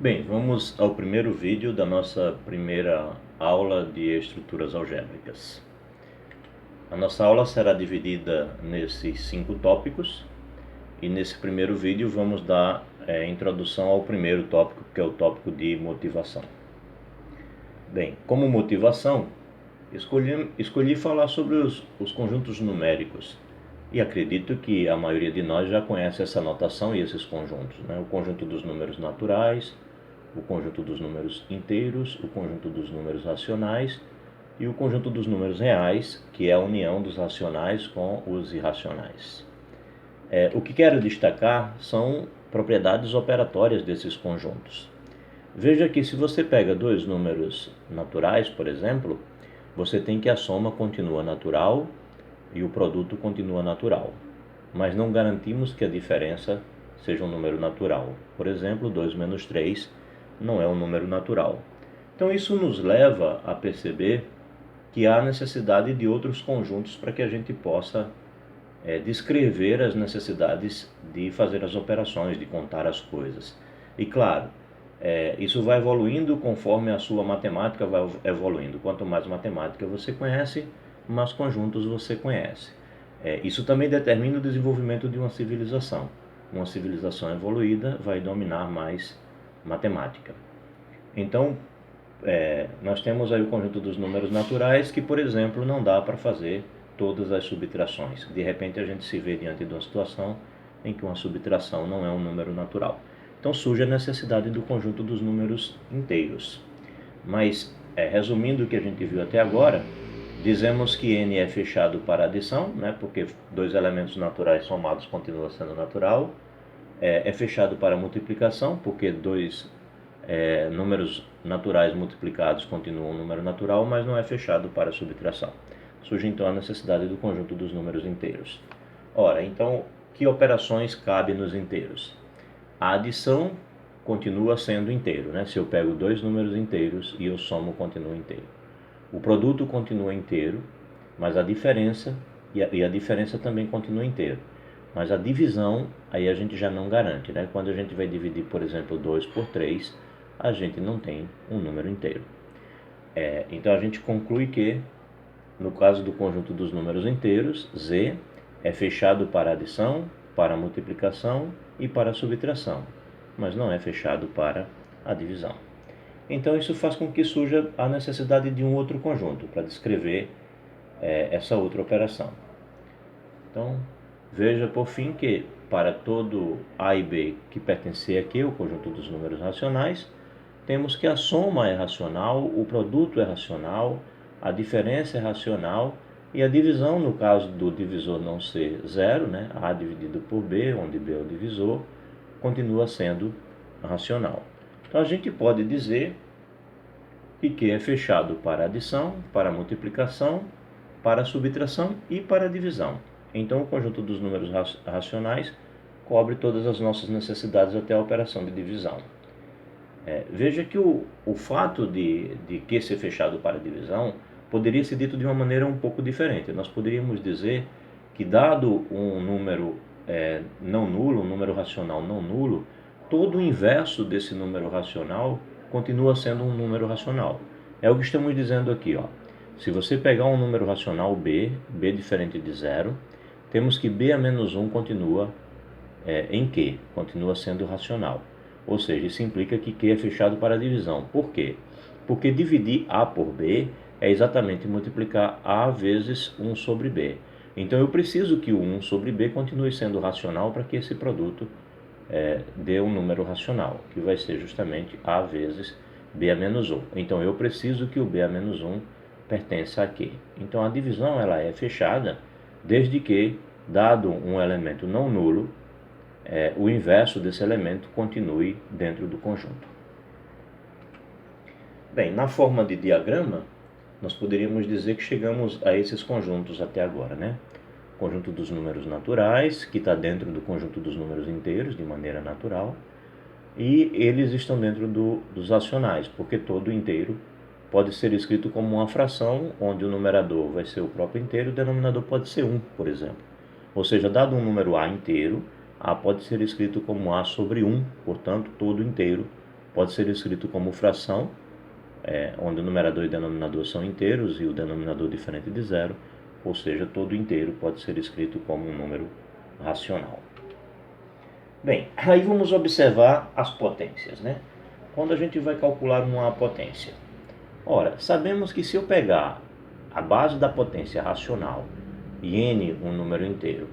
Bem, vamos ao primeiro vídeo da nossa primeira aula de estruturas algébricas. A nossa aula será dividida nesses 5 tópicos e nesse primeiro vídeo vamos dar introdução ao primeiro tópico, que é o tópico de motivação. Bem, como motivação, escolhi falar sobre os conjuntos numéricos e acredito que a maioria de nós já conhece essa notação e esses conjuntos, né? O conjunto dos números naturais, o conjunto dos números inteiros, o conjunto dos números racionais e o conjunto dos números reais, que é a união dos racionais com os irracionais. O que quero destacar são propriedades operatórias desses conjuntos. Veja que se você pega dois números naturais, por exemplo, você tem que a soma continua natural e o produto continua natural, mas não garantimos que a diferença seja um número natural. Por exemplo, 2 menos 3 não é um número natural. Então isso nos leva a perceber que há necessidade de outros conjuntos para que a gente possa descrever as necessidades de fazer as operações, de contar as coisas. E claro, isso vai evoluindo conforme a sua matemática vai evoluindo. Quanto mais matemática você conhece, mais conjuntos você conhece. Isso também determina o desenvolvimento de uma civilização. Uma civilização evoluída vai dominar mais matemática. Então, nós temos aí o conjunto dos números naturais que, por exemplo, não dá para fazer todas as subtrações. De repente a gente se vê diante de uma situação em que uma subtração não é um número natural. Então surge a necessidade do conjunto dos números inteiros. Mas, resumindo o que a gente viu até agora, dizemos que n é fechado para adição, né, porque dois elementos naturais somados continua sendo natural. É fechado para multiplicação, porque dois números naturais multiplicados continuam um número natural, mas não é fechado para subtração. Surge então a necessidade do conjunto dos números inteiros. Ora, então, que operações cabem nos inteiros? A adição continua sendo inteiro, né? Se eu pego dois números inteiros e eu somo, continua inteiro. O produto continua inteiro, mas a diferença, e a diferença também continua inteiro. Mas a divisão, aí a gente já não garante, né? Quando a gente vai dividir, por exemplo, 2 por 3, a gente não tem um número inteiro. Então a gente conclui que, no caso do conjunto dos números inteiros, Z é fechado para adição, para multiplicação e para subtração, mas não é fechado para a divisão. Então isso faz com que surja a necessidade de um outro conjunto para descrever essa outra operação. Então, veja por fim que para todo A e B que pertencer aqui, o conjunto dos números racionais, temos que a soma é racional, o produto é racional, a diferença é racional e a divisão, no caso do divisor não ser zero, né, A dividido por B, onde B é o divisor, continua sendo racional. Então a gente pode dizer que Q é fechado para adição, para multiplicação, para subtração e para divisão. Então o conjunto dos números racionais cobre todas as nossas necessidades até a operação de divisão. Veja que o fato de Q ser fechado para divisão poderia ser dito de uma maneira um pouco diferente. Nós poderíamos dizer que, dado um número não nulo, um número racional não nulo, todo o inverso desse número racional continua sendo um número racional. É o que estamos dizendo aqui, ó. Se você pegar um número racional B diferente de zero, temos que B a menos 1 continua em Q, continua sendo racional. Ou seja, isso implica que Q é fechado para a divisão. Por quê? Porque dividir A por B é exatamente multiplicar A vezes 1 sobre B. Então eu preciso que o 1 sobre B continue sendo racional para que esse produto dê um número racional, que vai ser justamente A vezes B a menos 1. Então eu preciso que o B a menos 1 pertença a Q. Então a divisão ela é fechada desde que, dado um elemento não nulo, o inverso desse elemento continue dentro do conjunto. Bem, na forma de diagrama, nós poderíamos dizer que chegamos a esses conjuntos até agora, né? O conjunto dos números naturais, que está dentro do conjunto dos números inteiros, de maneira natural, e eles estão dentro dos racionais, porque todo inteiro pode ser escrito como uma fração, onde o numerador vai ser o próprio inteiro, o denominador pode ser 1, por exemplo. Ou seja, dado um número A inteiro, A pode ser escrito como A sobre 1, portanto, todo inteiro pode ser escrito como fração, onde o numerador e o denominador são inteiros e o denominador diferente de zero, ou seja, todo inteiro pode ser escrito como um número racional. Bem, aí vamos observar as potências, né? Quando a gente vai calcular uma potência. Ora, sabemos que se eu pegar a base da potência racional e n, um número inteiro,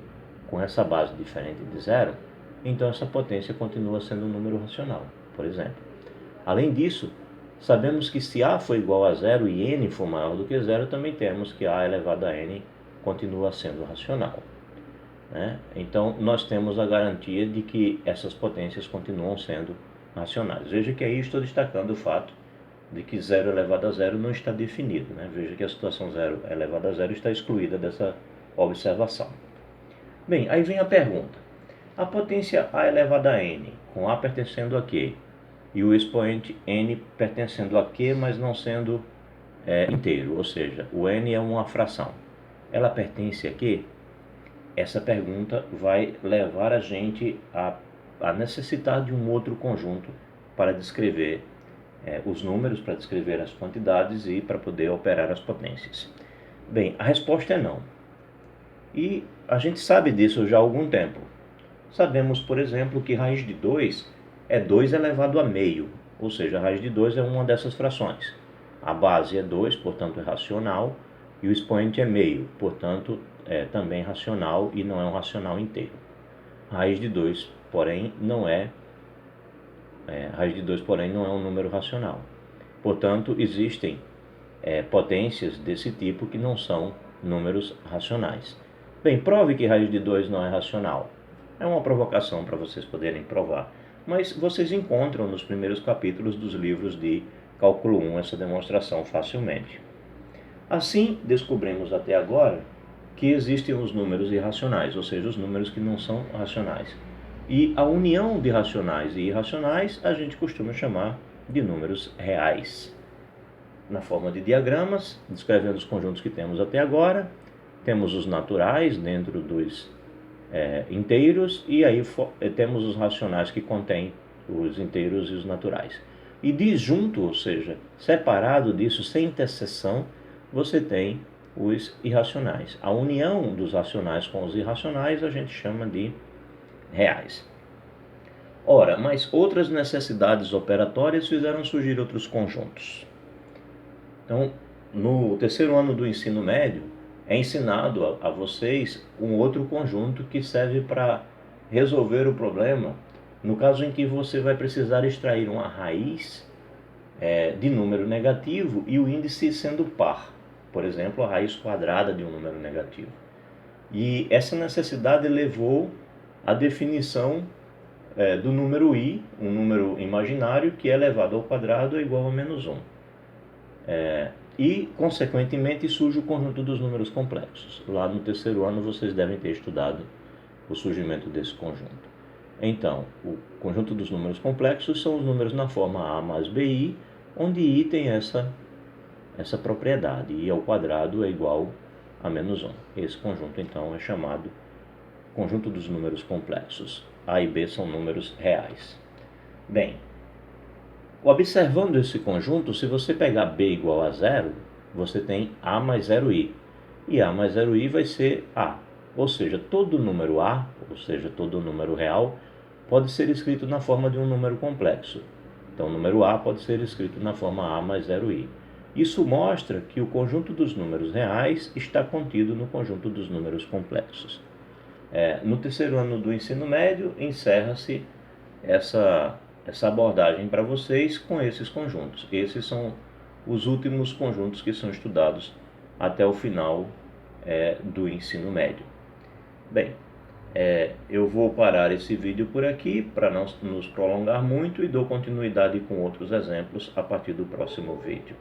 com essa base diferente de zero, então essa potência continua sendo um número racional, por exemplo. Além disso, sabemos que se a for igual a zero e n for maior do que zero, também temos que a elevado a n continua sendo racional, né? Então, nós temos a garantia de que essas potências continuam sendo racionais. Veja que aí estou destacando o fato de que 0 elevado a zero não está definido, né? Veja que a situação 0 elevado a zero está excluída dessa observação. Bem, aí vem a pergunta. A potência a elevado a n, com a pertencendo a q, e o expoente n pertencendo a q, mas não sendo inteiro, ou seja, o n é uma fração. Ela pertence a q? Essa pergunta vai levar a gente a necessitar de um outro conjunto para descrever os números, para descrever as quantidades e para poder operar as potências. Bem, a resposta é não. E a gente sabe disso já há algum tempo. Sabemos, por exemplo, que raiz de 2 é 2 elevado a meio, ou seja, a raiz de 2 é uma dessas frações. A base é 2, portanto é racional, e o expoente é meio, portanto é também racional e não é um racional inteiro. Raiz de 2, porém, não é um número racional. Portanto, existem potências desse tipo que não são números racionais. Bem, prove que raiz de 2 não é racional. É uma provocação para vocês poderem provar. Mas vocês encontram nos primeiros capítulos dos livros de Cálculo 1 essa demonstração facilmente. Assim, descobrimos até agora que existem os números irracionais, ou seja, os números que não são racionais. E a união de racionais e irracionais a gente costuma chamar de números reais. Na forma de diagramas, descrevendo os conjuntos que temos até agora, temos os naturais dentro dos inteiros, e aí temos os racionais que contêm os inteiros e os naturais. E disjunto, ou seja, separado disso, sem interseção, você tem os irracionais. A união dos racionais com os irracionais a gente chama de reais. Ora, mas outras necessidades operatórias fizeram surgir outros conjuntos. Então, no terceiro ano do ensino médio, é ensinado a vocês um outro conjunto que serve para resolver o problema no caso em que você vai precisar extrair uma raiz de número negativo e o índice sendo par. Por exemplo, a raiz quadrada de um número negativo. E essa necessidade levou à definição do número i, um número imaginário que é elevado ao quadrado é igual a menos 1. E, consequentemente, surge o conjunto dos números complexos. Lá no terceiro ano vocês devem ter estudado o surgimento desse conjunto. Então, o conjunto dos números complexos são os números na forma a mais bi, onde i tem essa propriedade, i ao quadrado é igual a menos 1. Esse conjunto, então, é chamado conjunto dos números complexos. A e b são números reais. Bem, observando esse conjunto, se você pegar b igual a zero, você tem a mais 0i. E a mais 0i vai ser a. Ou seja, todo número a, ou seja, todo número real, pode ser escrito na forma de um número complexo. Então, o número a pode ser escrito na forma a mais 0i. Isso mostra que o conjunto dos números reais está contido no conjunto dos números complexos. No terceiro ano do ensino médio, encerra-se essa abordagem para vocês com esses conjuntos. Esses são os últimos conjuntos que são estudados até o final do ensino médio. Bem, eu vou parar esse vídeo por aqui para não nos prolongar muito e dou continuidade com outros exemplos a partir do próximo vídeo.